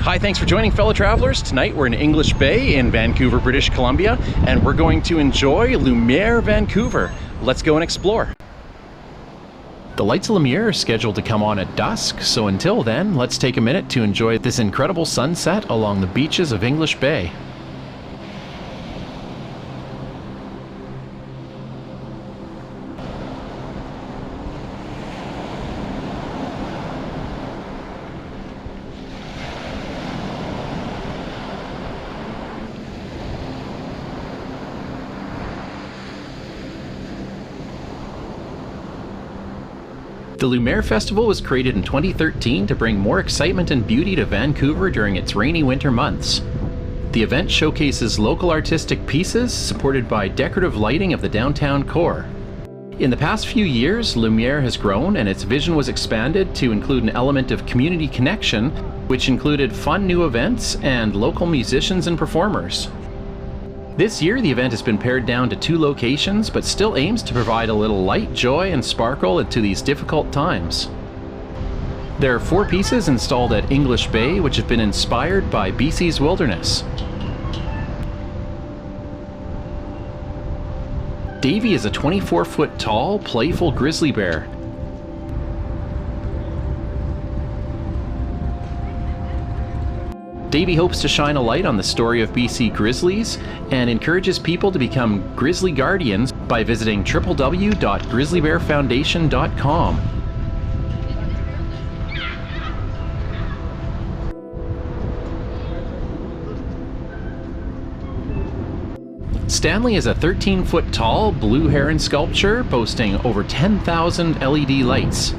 Hi, thanks for joining, fellow travelers. Tonight we're in English Bay in Vancouver, British Columbia, and we're going to enjoy Lumiere Vancouver. Let's go and explore. The lights of Lumiere are scheduled to come on at dusk, so until then, let's take a minute to enjoy this incredible sunset along the beaches of English Bay. The Lumiere Festival was created in 2013 to bring more excitement and beauty to Vancouver during its rainy winter months. The event showcases local artistic pieces supported by decorative lighting of the downtown core. In the past few years, Lumiere has grown and its vision was expanded to include an element of community connection, which included fun new events and local musicians and performers. This year, the event has been pared down to 2 locations, but still aims to provide a little light, joy, and sparkle into these difficult times. There are 4 pieces installed at English Bay, which have been inspired by BC's wilderness. Davie is a 24-foot tall, playful grizzly bear. Davie hopes to shine a light on the story of BC grizzlies and encourages people to become grizzly guardians by visiting www.grizzlybearfoundation.com. Stanley is a 13-foot tall blue heron sculpture boasting over 10,000 LED lights.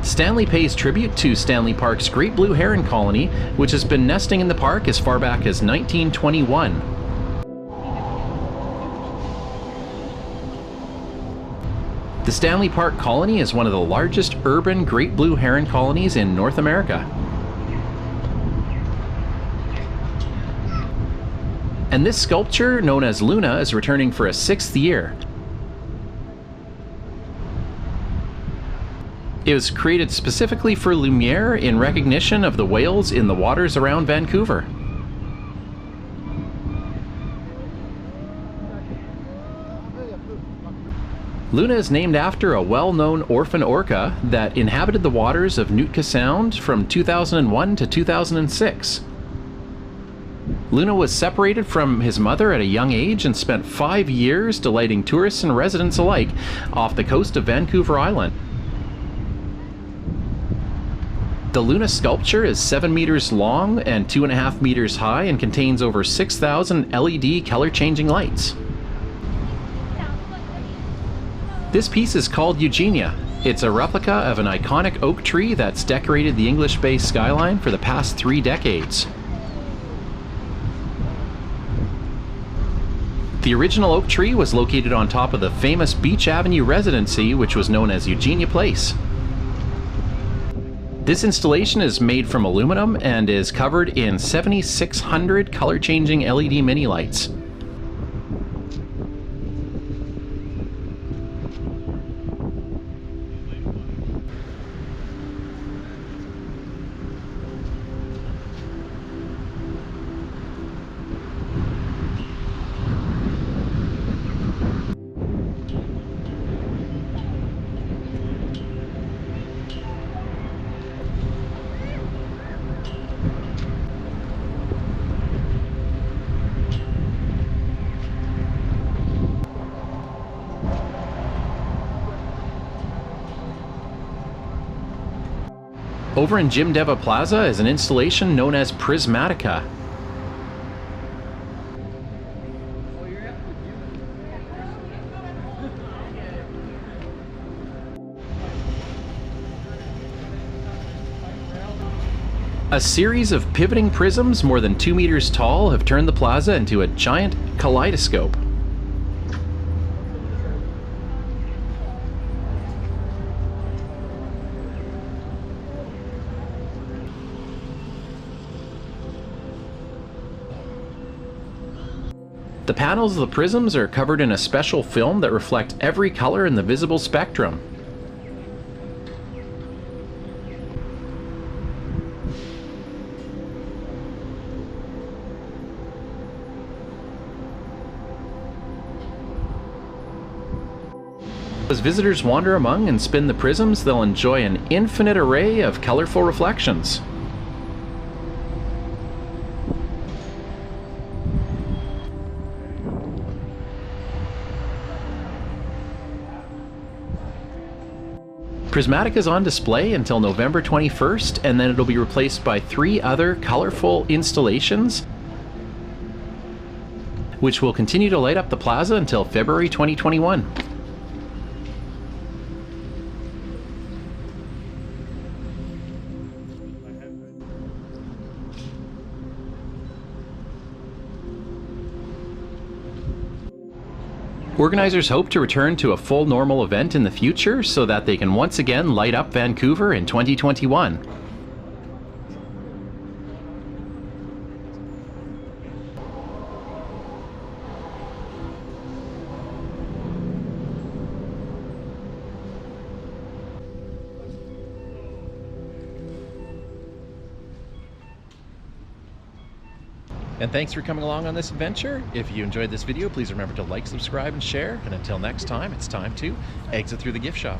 Stanley pays tribute to Stanley Park's great blue heron colony, which has been nesting in the park as far back as 1921. The Stanley Park colony is one of the largest urban great blue heron colonies in North America. And this sculpture, known as Luna, is returning for a 6th year. It was created specifically for Lumiere in recognition of the whales in the waters around Vancouver. Luna is named after a well-known orphan orca that inhabited the waters of Nootka Sound from 2001 to 2006. Luna was separated from his mother at a young age and spent 5 years delighting tourists and residents alike off the coast of Vancouver Island. The Luna sculpture is 7 meters long and 2.5 meters high and contains over 6,000 LED color-changing lights. This piece is called Eugenia. It's a replica of an iconic oak tree that's decorated the English Bay skyline for the past 3 decades. The original oak tree was located on top of the famous Beach Avenue residency, which was known as Eugenia Place. This installation is made from aluminum and is covered in 7,600 color-changing LED mini lights. Over in Dawe Plaza is an installation known as Prismatica. A series of pivoting prisms more than 2 meters tall have turned the plaza into a giant kaleidoscope. The panels of the prisms are covered in a special film that reflect every color in the visible spectrum. As visitors wander among and spin the prisms, they'll enjoy an infinite array of colorful reflections. Prismatica is on display until November 21st, and then it'll be replaced by 3 other colorful installations, which will continue to light up the plaza until February 2021. Organizers hope to return to a full normal event in the future so that they can once again light up Vancouver in 2021. And thanks for coming along on this adventure. If you enjoyed this video, please remember to like, subscribe, and share. And until next time, it's time to exit through the gift shop.